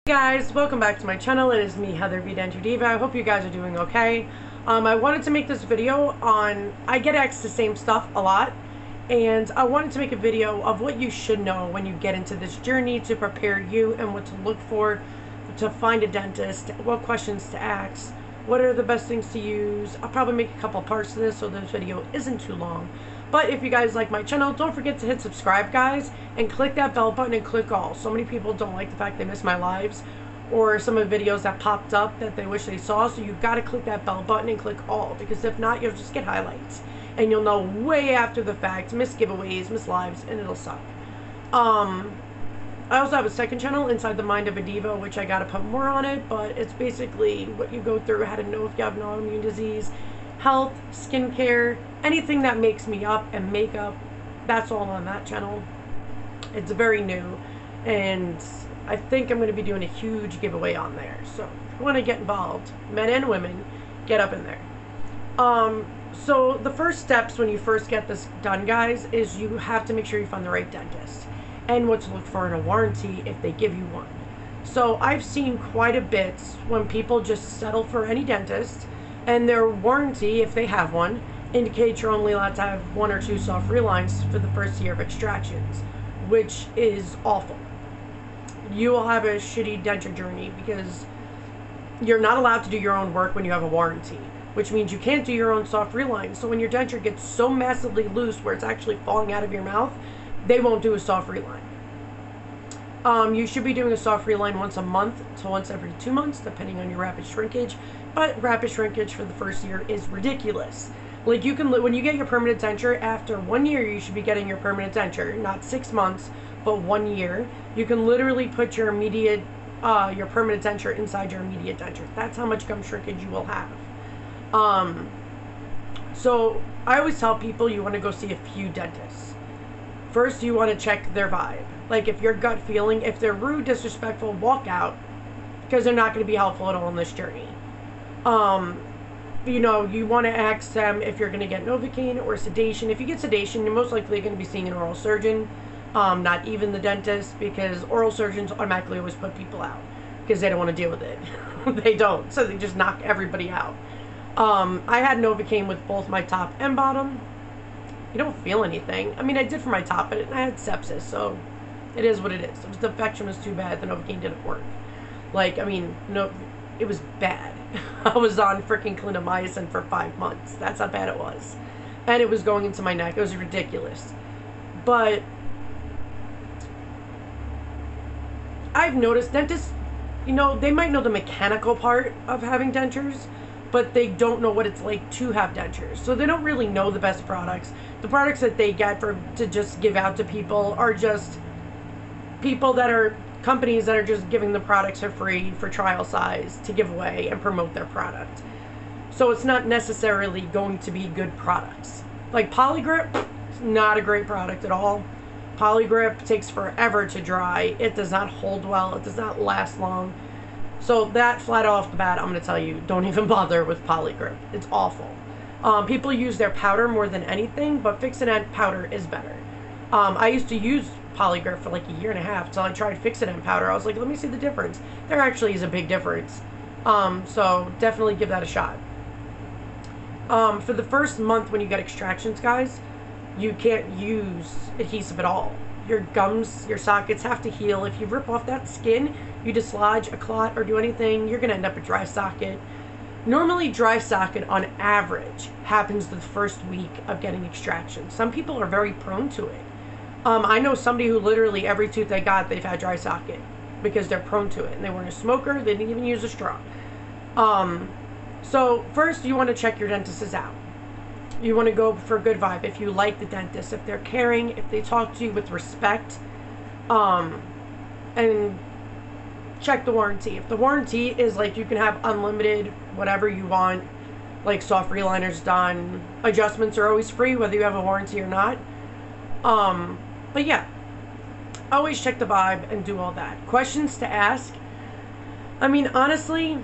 Hey guys, welcome back to my channel. It is me, Heather V Denture Diva. I hope you guys are doing okay. I wanted to make this video on, I get asked the same stuff a lot, and I wanted to make a video of what you should know when you get into this journey to prepare you and what to look for to find a dentist, what questions to ask, what are the best things to use. I'll probably make a couple parts of this so this video isn't too long. But if you guys like my channel, don't forget to hit subscribe, guys, and click that bell button and click all. So many people don't like the fact they miss my lives or some of the videos that popped up that they wish they saw. So you've got to click that bell button and click all, because if not, you'll just get highlights. And you'll know way after the fact, miss giveaways, miss lives, and it'll suck. I also have a second channel, Inside the Mind of a Diva, which I got to put more on it. But it's basically what you go through, how to know if you have an autoimmune disease, health, skincare, anything that makes me up, and makeup. That's all on that channel. It's very new, and I think I'm going to be doing a huge giveaway on there. So if you want to get involved, men and women, get up in there. So the first steps when you first get this done, guys, is you have to make sure you find the right dentist and what to look for in a warranty if they give you one. So I've seen quite a bit when people just settle for any dentist, and their warranty, if they have one, indicates you're only allowed to have 1 or 2 soft relines for the first year of extractions, which is awful. You will have a shitty denture journey because you're not allowed to do your own work when you have a warranty, which means you can't do your own soft relines. So when your denture gets so massively loose where it's actually falling out of your mouth, they won't do a soft reline. You should be doing a soft reline once a month to once every 2 months, depending on your rapid shrinkage. But rapid shrinkage for the first year is ridiculous. Like, you can, when you get your permanent denture, after 1 year, you should be getting your permanent denture, not 6 months, but 1 year. You can literally put your immediate, your permanent denture inside your immediate denture. That's how much gum shrinkage you will have. So I always tell people you want to go see a few dentists. First, you want to check their vibe. Like, if your gut feeling, if they're rude, disrespectful, walk out, because they're not going to be helpful at all in this journey. You know, you want to ask them if you're going to get Novocaine or sedation. If you get sedation, you're most likely going to be seeing an oral surgeon, not even the dentist, because oral surgeons automatically always put people out because they don't want to deal with it. They don't, so they just knock everybody out. I had Novocaine with both my top and bottom. You don't feel anything. I mean, I did for my top, but I had sepsis, so it is what it is. If the infection was too bad, the Novocaine didn't work. Like, I mean, no, it was bad. I was on freaking clindamycin for 5 months. That's how bad it was. And it was going into my neck. It was ridiculous. But I've noticed dentists, you know, they might know the mechanical part of having dentures, but they don't know what it's like to have dentures. So they don't really know the best products. The products that they get to just give out to people are just people that are companies that are just giving the products for free for trial size to give away and promote their product. So it's not necessarily going to be good products. Like Polygrip, it's not a great product at all. Polygrip takes forever to dry. It does not hold well. It does not last long. So that, flat off the bat, I'm going to tell you, don't even bother with Polygrip. It's awful. People use their powder more than anything, but Fix-It powder is better. I used to use Polygrip for like 1.5 years until I tried Fix-It powder. I was like, let me see the difference. There actually is a big difference. So definitely give that a shot. For the first month when you get extractions, guys, you can't use adhesive at all. Your gums, your sockets have to heal. If you rip off that skin, you dislodge a clot or do anything, you're going to end up a dry socket. Normally, dry socket on average happens the first week of getting extraction. Some people are very prone to it. I know somebody who literally every tooth they got, they've had dry socket because they're prone to it. And they weren't a smoker. They didn't even use a straw. So first you want to check your dentists out. You want to go for a good vibe. If you like the dentist, if they're caring, if they talk to you with respect, and check the warranty. If the warranty is like you can have unlimited whatever you want, like soft reliners done, adjustments are always free whether you have a warranty or not. But yeah, always check the vibe and do all that. Questions to ask. I mean, honestly,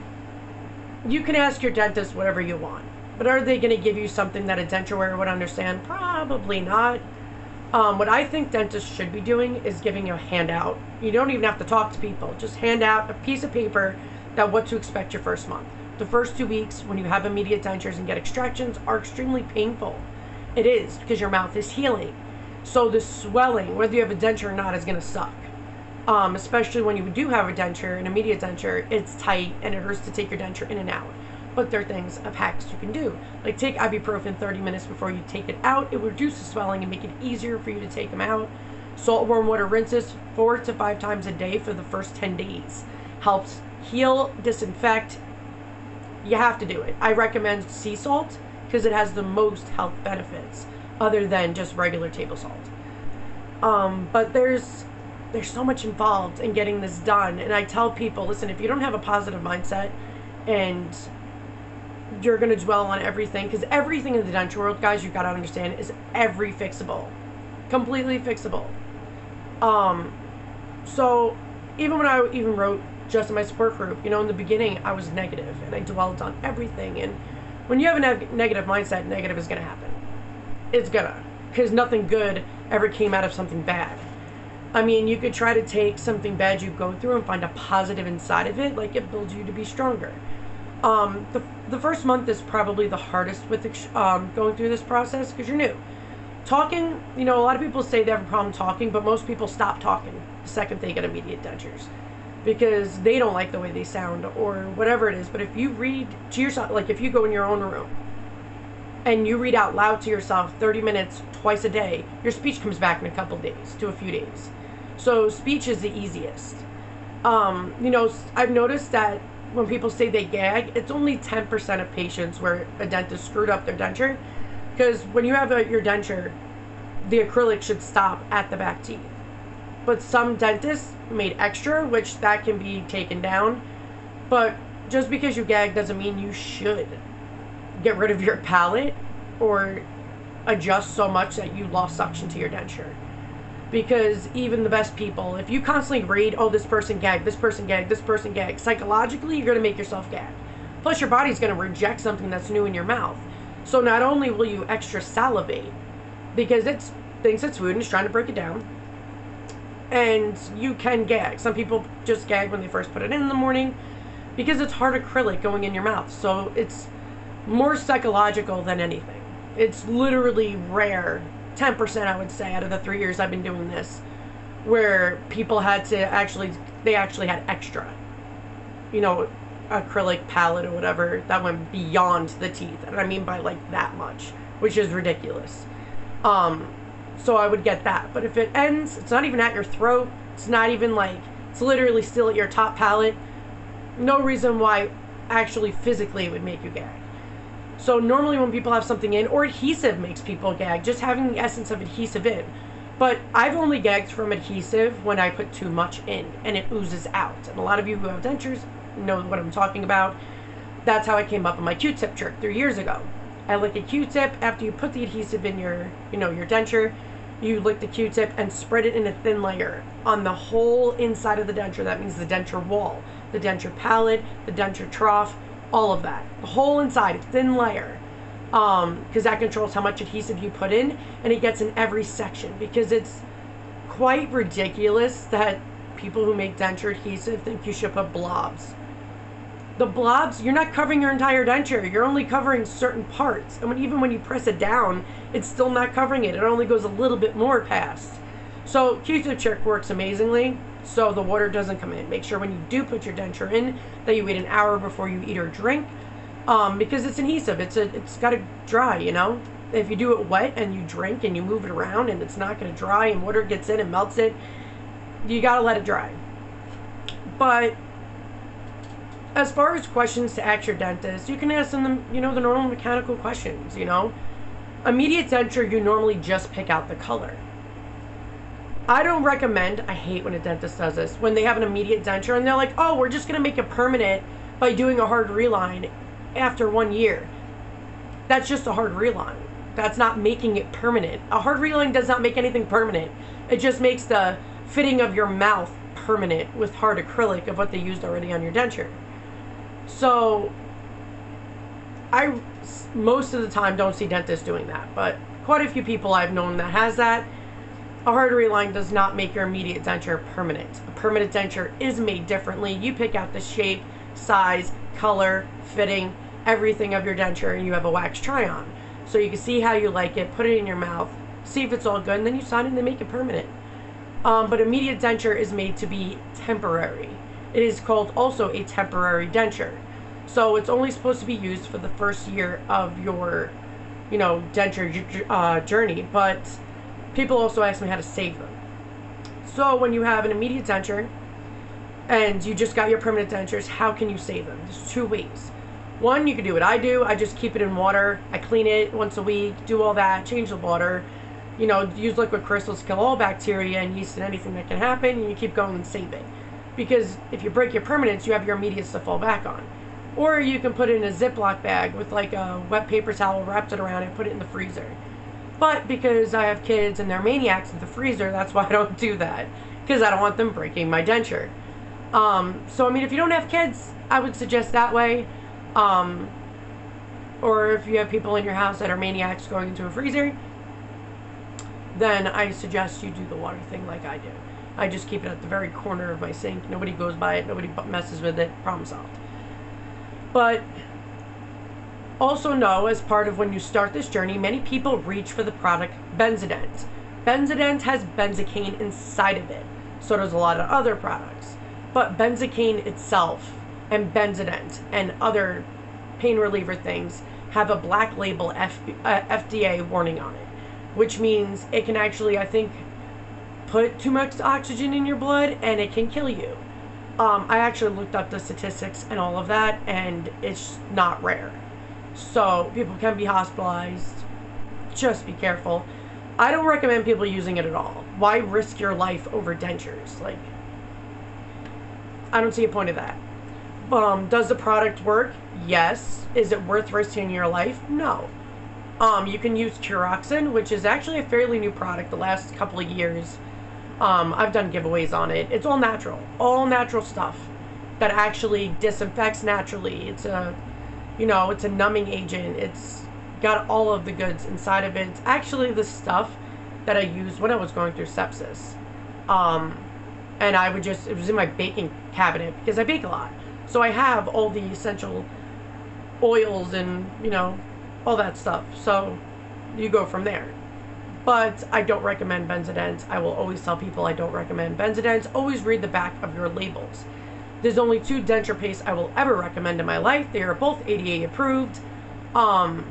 you can ask your dentist whatever you want, but are they going to give you something that a denture wearer would understand? Probably not. What I think dentists should be doing is giving you a handout. You don't even have to talk to people. Just hand out a piece of paper that what to expect your first month. The first 2 weeks when you have immediate dentures and get extractions are extremely painful. It is, because your mouth is healing. So the swelling, whether you have a denture or not, is going to suck. Especially when you do have a denture, an immediate denture, it's tight and it hurts to take your denture in and out. But there are things, hacks you can do. Like take ibuprofen 30 minutes before you take it out. It will reduce the swelling and make it easier for you to take them out. Salt, warm water rinses 4 to 5 times a day for the first 10 days. Helps heal, disinfect. You have to do it. I recommend sea salt because it has the most health benefits other than just regular table salt. But there's so much involved in getting this done. And I tell people, listen, if you don't have a positive mindset and you're going to dwell on everything, because everything in the denture world, guys, you've got to understand, is every fixable. Completely fixable. So even when I even wrote just in my support group, in the beginning, I was negative and I dwelled on everything. And when you have a negative mindset, negative is going to happen. It's gonna. Because nothing good ever came out of something bad. I mean, you could try to take something bad you go through and find a positive inside of it, like it builds you to be stronger. The first month is probably the hardest with going through this process because you're new. Talking, a lot of people say they have a problem talking, but most people stop talking the second they get immediate dentures because they don't like the way they sound or whatever it is. But if you read to yourself, like if you go in your own room and you read out loud to yourself 30 minutes twice a day, your speech comes back in a couple days to a few days. So speech is the easiest. I've noticed that when people say they gag, it's only 10% of patients where a dentist screwed up their denture. Because when you have your denture, the acrylic should stop at the back teeth. But some dentists made extra, which that can be taken down. But just because you gag doesn't mean you should get rid of your palate or adjust so much that you lost suction to your denture. Because even the best people, if you constantly read, oh, this person gagged, this person gagged, this person gagged, psychologically, you're going to make yourself gag. Plus, your body's going to reject something that's new in your mouth. So not only will you extra salivate, because it thinks it's food and it's trying to break it down, and you can gag. Some people just gag when they first put it in the morning because it's hard acrylic going in your mouth. So it's more psychological than anything. It's literally rare, 10% I would say out of the 3 years I've been doing this, where people had to actually had extra, acrylic palette or whatever that went beyond the teeth. And I mean by like that much, which is ridiculous. So I would get that. But if it ends, it's not even at your throat. It's not even like, it's literally still at your top palate. No reason why actually physically it would make you gag. So normally when people have something in, or adhesive makes people gag, just having the essence of adhesive in. But I've only gagged from adhesive when I put too much in and it oozes out. And a lot of you who have dentures know what I'm talking about. That's how I came up with my Q-tip trick 3 years ago. I lick a Q-tip after you put the adhesive in your denture. You lick the Q-tip and spread it in a thin layer on the whole inside of the denture. That means the denture wall, the denture palate, the denture trough, all of that. The whole inside, a thin layer. Because that controls how much adhesive you put in, and it gets in every section. Because it's quite ridiculous that people who make denture adhesive think you should put blobs. The blobs, you're not covering your entire denture. You're only covering certain parts. And even when you press it down, it's still not covering it. It only goes a little bit more past. So Q-tip trick works amazingly, so the water doesn't come in. Make sure when you do put your denture in that you wait an hour before you eat or drink, because it's adhesive. It's got to dry, If you do it wet and you drink and you move it around and it's not going to dry and water gets in and melts it, you got to let it dry. But as far as questions to ask your dentist, you can ask them, the normal mechanical questions, Immediate denture, you normally just pick out the color. I don't recommend, I hate when a dentist does this, when they have an immediate denture and they're like, oh, we're just going to make it permanent by doing a hard reline after 1 year. That's just a hard reline. That's not making it permanent. A hard reline does not make anything permanent. It just makes the fitting of your mouth permanent with hard acrylic of what they used already on your denture. So I most of the time don't see dentists doing that, but quite a few people I've known that has that. A artery line does not make your immediate denture permanent. A permanent denture is made differently. You pick out the shape, size, color, fitting, everything of your denture, and you have a wax try-on. So you can see how you like it, put it in your mouth, see if it's all good, and then you sign it and they make it permanent. But immediate denture is made to be temporary. It is called also a temporary denture. So it's only supposed to be used for the first year of your, denture journey. But people also ask me how to save them. So when you have an immediate denture and you just got your permanent dentures, how can you save them? There's two ways. One, you can do what I do. I just keep it in water. I clean it once a week, do all that, change the water. Use liquid crystals to kill all bacteria and yeast and anything that can happen, and you keep going and save it. Because if you break your permanents, you have your immediates to fall back on. Or you can put it in a Ziploc bag with like a wet paper towel, wrapped it around and put it in the freezer. But because I have kids and they're maniacs in the freezer, that's why I don't do that. Because I don't want them breaking my denture. So if you don't have kids, I would suggest that way. Or if you have people in your house that are maniacs going into a freezer, then I suggest you do the water thing like I do. I just keep it at the very corner of my sink. Nobody goes by it. Nobody messes with it. Problem solved. But also know, as part of when you start this journey, many people reach for the product Benzident. Benzident has benzocaine inside of it. So does a lot of other products. But benzocaine itself and Benzident and other pain reliever things have a black label FDA warning on it. Which means it can actually, I think, put too much oxygen in your blood and it can kill you. I actually looked up the statistics and all of that, and it's not rare. So people can be hospitalized. Just be careful. I don't recommend people using it at all. Why risk your life over dentures? I don't see a point of that. Does the product work? Yes. Is it worth risking your life? No. You can use Curoxin, which is actually a fairly new product the last couple of years. I've done giveaways on it. It's all natural stuff that actually disinfects naturally. It's a numbing agent. It's got all of the goods inside of it. It's actually the stuff that I used when I was going through sepsis. And it was in my baking cabinet because I bake a lot. So I have all the essential oils and, all that stuff. So you go from there. But I don't recommend Benzident. I will always tell people I don't recommend Benzident. Always read the back of your labels. There's only 2 denture pastes I will ever recommend in my life. They are both ADA approved. And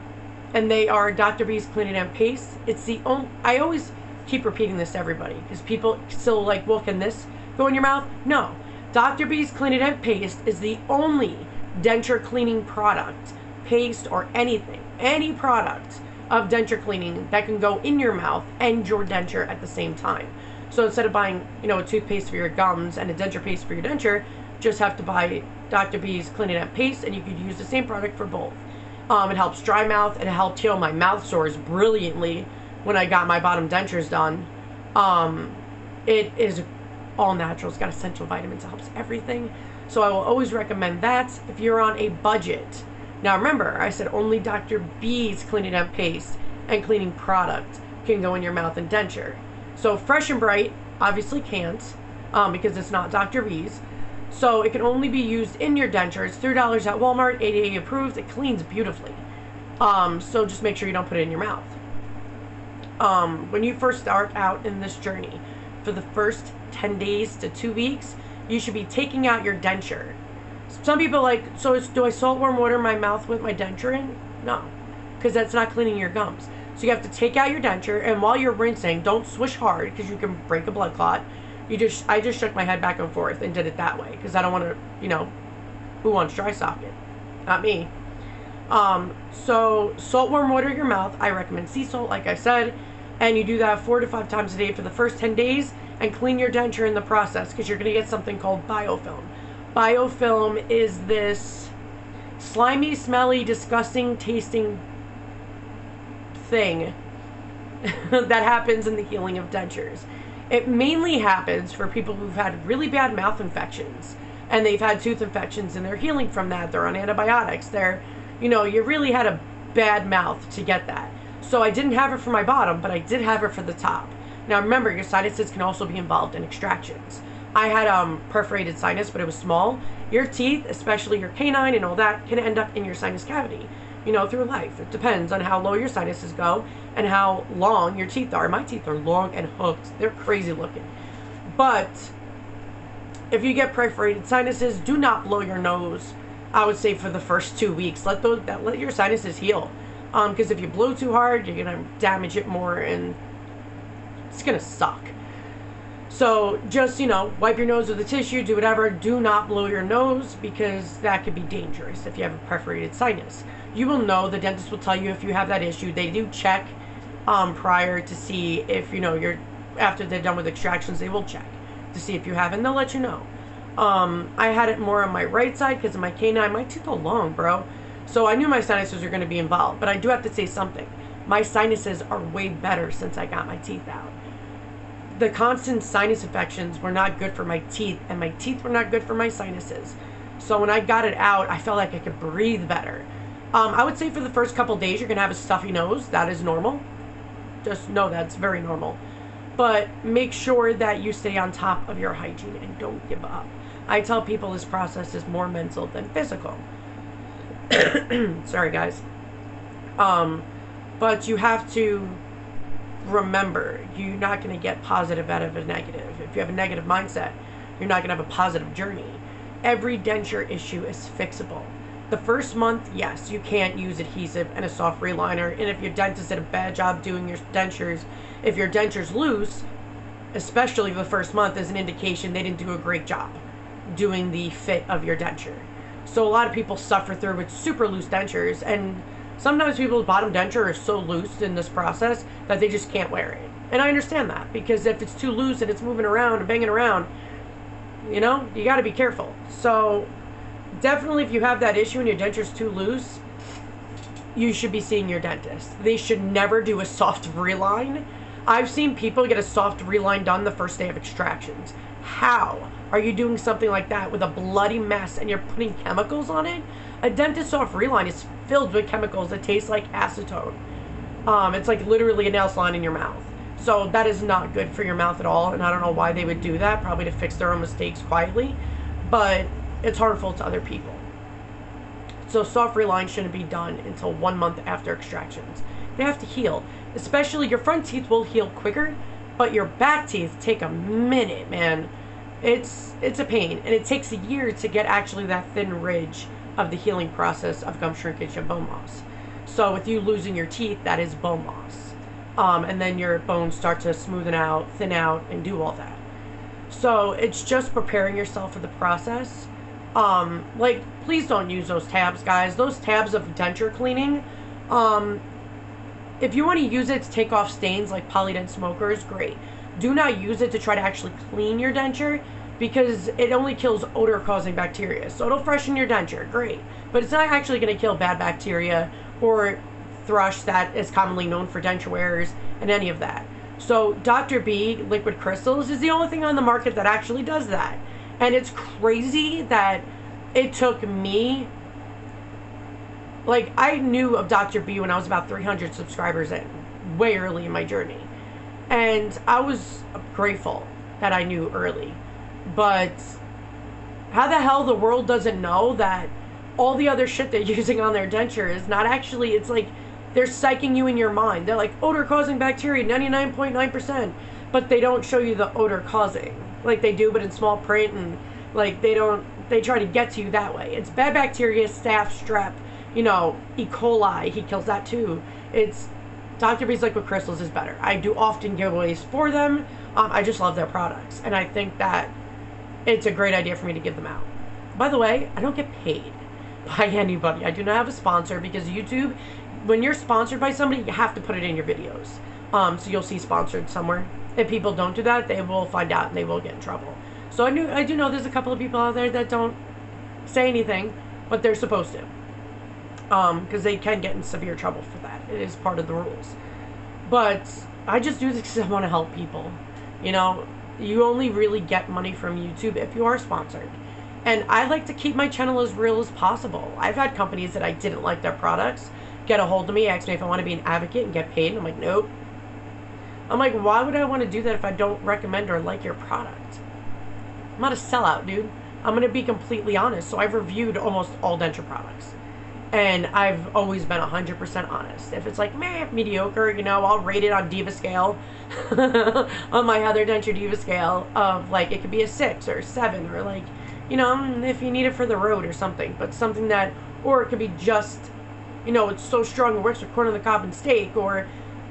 they are Dr. B's Clean & Amp Paste. It's the only, I always keep repeating this to everybody because people still well, can this go in your mouth? No. Dr. B's Clean & Amp Paste is the only denture cleaning product, paste or anything, any product of denture cleaning that can go in your mouth and your denture at the same time. So instead of buying, a toothpaste for your gums and a denture paste for your denture, just have to buy Dr. B's Clean & Amp Paste and you could use the same product for both. It helps dry mouth. It helped heal my mouth sores brilliantly when I got my bottom dentures done. It is all natural. It's got essential vitamins. It helps everything. So I will always recommend that if you're on a budget. Now remember, I said only Dr. B's Clean & Amp Paste and cleaning product can go in your mouth and denture. So Fresh and Bright obviously can't because it's not Dr. B's. So it can only be used in your dentures. $3 at Walmart, ADA approved. It cleans beautifully. So just make sure you don't put it in your mouth. When you first start out in this journey, for the first 10 days to 2 weeks, you should be taking out your denture. Some people do I salt warm water my mouth with my denture in? No, because that's not cleaning your gums. So you have to take out your denture, and while you're rinsing, don't swish hard because you can break a blood clot. I just shook my head back and forth and did it that way because I don't want to, who wants dry socket? Not me. So salt warm water your mouth. I recommend sea salt, like I said, and you do that 4 to 5 times a day for the first 10 days and clean your denture in the process because you're going to get something called biofilm. Biofilm is this slimy, smelly, disgusting tasting thing that happens in the healing of dentures. It mainly happens for people who've had really bad mouth infections and they've had tooth infections and they're healing from that. They're on antibiotics. You really had a bad mouth to get that. So I didn't have it for my bottom, but I did have it for the top. Now remember, your sinuses can also be involved in extractions. I had perforated sinus, but it was small. Your teeth, especially your canine and all that, can end up in your sinus cavity, you know, through life. It depends on how low your sinuses go and how long your teeth are. My teeth are long and hooked. They're crazy looking. But if you get perforated sinuses, do not blow your nose, I would say, for the first 2 weeks. Let your sinuses heal. Because if you blow too hard, you're going to damage it more, and it's going to suck. So just, you know, wipe your nose with a tissue, do whatever. Do not blow your nose, because that could be dangerous if you have a perforated sinus. You will know, the dentist will tell you if you have that issue. They do check prior to see if, you know, after they're done with extractions, they will check to see if you have, and they'll let you know. I had it more on my right side because of my canine. My teeth are long, bro. So I knew my sinuses were going to be involved. But I do have to say something. My sinuses are way better since I got my teeth out. The constant sinus infections were not good for my teeth, and my teeth were not good for my sinuses. So when I got it out, I felt like I could breathe better. I would say for the first couple days, you're going to have a stuffy nose. That is normal. Just know that's very normal. But make sure that you stay on top of your hygiene and don't give up. I tell people this process is more mental than physical. Sorry, guys. But you have to remember, you're not going to get positive out of a negative. If you have a negative mindset, you're not going to have a positive journey. Every denture issue is fixable. The first month, yes, you can't use adhesive and a soft reliner. And if your dentist did a bad job doing your dentures, if your denture's loose, especially the first month, is an indication they didn't do a great job doing the fit of your denture. So a lot of people suffer through with super loose dentures, and sometimes people's bottom denture is so loose in this process that they just can't wear it. And I understand that, because if it's too loose and it's moving around and banging around, you know, you got to be careful. So definitely, if you have that issue and your denture's too loose, you should be seeing your dentist. They should never do a soft reline. I've seen people get a soft reline done the first day of extractions. How are you doing something like that with a bloody mess and you're putting chemicals on it? A dentist soft reline is filled with chemicals that taste like acetone. It's like literally a nail salon in your mouth. So that is not good for your mouth at all, and I don't know why they would do that, probably to fix their own mistakes quietly, but it's harmful to other people. So soft reline shouldn't be done until 1 month after extractions. They have to heal. Especially your front teeth will heal quicker, but your back teeth take a minute, man. It's a pain, and it takes a year to get actually that thin ridge of the healing process of gum shrinkage and bone loss. So with you losing your teeth, that is bone loss. And then your bones start to smoothen out, thin out, and do all that. So it's just preparing yourself for the process. Like, please don't use those tabs, guys. Those tabs of denture cleaning, if you want to use it to take off stains like polydent smokers, great. Do not use it to try to actually clean your denture, because it only kills odor-causing bacteria. So it'll freshen your denture, great. But it's not actually going to kill bad bacteria or thrush that is commonly known for denture wearers and any of that. So Dr. B liquid crystals is the only thing on the market that actually does that. And it's crazy that it took me, like, I knew of Dr. B when I was about 300 subscribers in, way early in my journey. And I was grateful that I knew early. But how the hell the world doesn't know that all the other shit they're using on their denture is not actually, it's like they're psyching you in your mind. They're like, odor causing bacteria, 99.9%. But they don't show you the odor causing. Like they do, but in small print, and like they try to get to you that way. It's bad bacteria, staph, strep, you know, E. coli, he kills that too. It's Dr. B's liquid crystals is better. I do often giveaways for them. I just love their products, and I think that it's a great idea for me to give them out. By the way, I don't get paid by anybody. I do not have a sponsor, because YouTube, when you're sponsored by somebody, you have to put it in your videos. So you'll see sponsored somewhere. If people don't do that, they will find out and they will get in trouble. So I do know there's a couple of people out there that don't say anything, but they're supposed to. Because they can get in severe trouble for that. It is part of the rules. But I just do this because I want to help people. You know, you only really get money from YouTube if you are sponsored. And I like to keep my channel as real as possible. I've had companies that I didn't like their products get a hold of me, ask me if I want to be an advocate and get paid. And I'm like, nope. I'm like, why would I want to do that if I don't recommend or like your product? I'm not a sellout, dude. I'm going to be completely honest. So I've reviewed almost all denture products. And I've always been 100% honest. If it's like, meh, mediocre, you know, I'll rate it on Diva scale. On my other Denture Diva scale of, like, it could be a 6 or 7 or, like, you know, if you need it for the road or something. But something that, or it could be just, you know, it's so strong it works for corn on the cob and steak, or,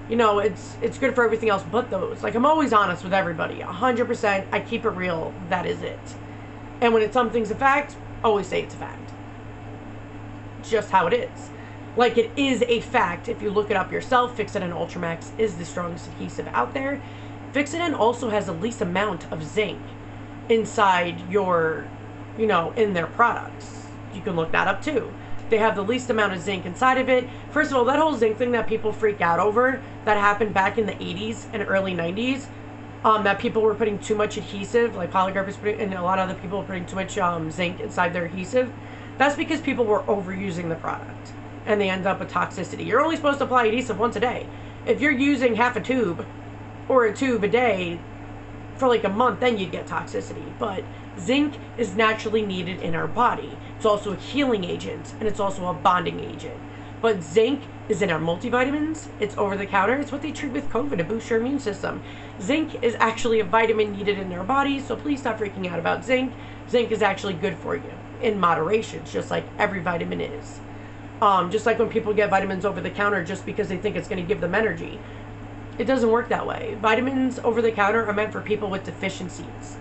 you know, it's good for everything else but those. Like, I'm always honest with everybody. 100%, I keep it real. That is it. And when something's a fact, always say it's a fact. Just how it is. Like, it is a fact. If you look it up yourself, Fixodent Ultramax is the strongest adhesive out there. Fixodent also has the least amount of zinc inside your, you know, in their products. You can look that up too. They have the least amount of zinc inside of it. First of all, that whole zinc thing that people freak out over, that happened back in the 80s and early 90s, that people were putting too much adhesive, like Polycarp and a lot of other people were putting too much zinc inside their adhesive. That's because people were overusing the product, and they end up with toxicity. You're only supposed to apply adhesive once a day. If you're using half a tube or a tube a day for like a month, then you'd get toxicity. But zinc is naturally needed in our body. It's also a healing agent, and it's also a bonding agent. But zinc is in our multivitamins. It's over the counter. It's what they treat with COVID to boost your immune system. Zinc is actually a vitamin needed in our body, so please stop freaking out about zinc. Zinc is actually good for you in moderation, just like every vitamin is. Just like when people get vitamins over the counter just because they think it's going to give them energy. It doesn't work that way. Vitamins over the counter are meant for people with deficiencies,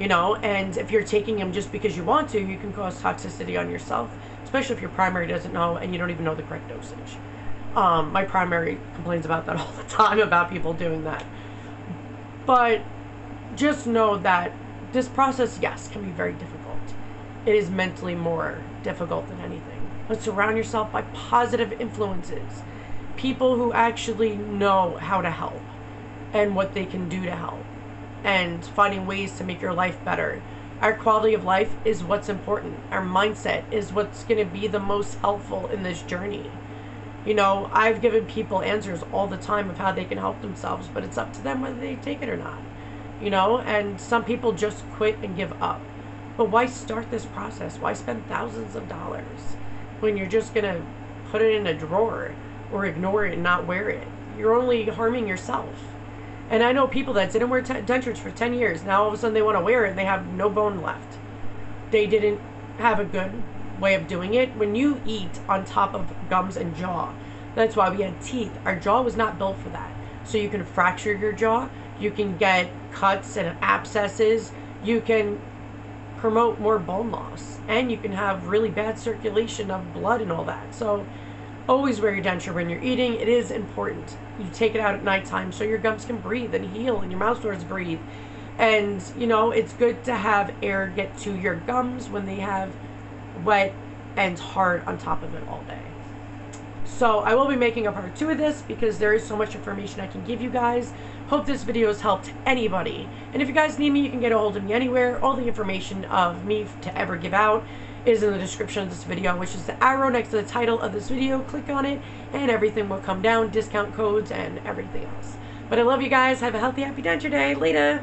you know, and if you're taking them just because you want to, you can cause toxicity on yourself, especially if your primary doesn't know and you don't even know the correct dosage. My primary complains about that all the time, about people doing that. But just know that this process, yes, can be very difficult. It is mentally more difficult than anything. But surround yourself by positive influences. People who actually know how to help and what they can do to help. And finding ways to make your life better. Our quality of life is what's important. Our mindset is what's going to be the most helpful in this journey. You know, I've given people answers all the time of how they can help themselves, but it's up to them whether they take it or not. You know, and some people just quit and give up. But why start this process? Why spend thousands of dollars when you're just going to put it in a drawer or ignore it and not wear it? You're only harming yourself. And I know people that didn't wear dentures for 10 years. Now all of a sudden they want to wear it and they have no bone left. They didn't have a good way of doing it. When you eat on top of gums and jaw, that's why we had teeth. Our jaw was not built for that. So you can fracture your jaw. You can get cuts and abscesses. You can promote more bone loss, and you can have really bad circulation of blood and all that. So always wear your denture when you're eating. It is important. You take it out at nighttime so your gums can breathe and heal and your mouth stores breathe. And you know, it's good to have air get to your gums when they have wet and hard on top of it all day. So I will be making a part 2 of this because there is so much information I can give you guys. Hope this video has helped anybody. And if you guys need me, you can get a hold of me anywhere. All the information of me to ever give out is in the description of this video, which is the arrow next to the title of this video. Click on it and everything will come down, discount codes and everything else. But I love you guys. Have a healthy, happy denture day. Later.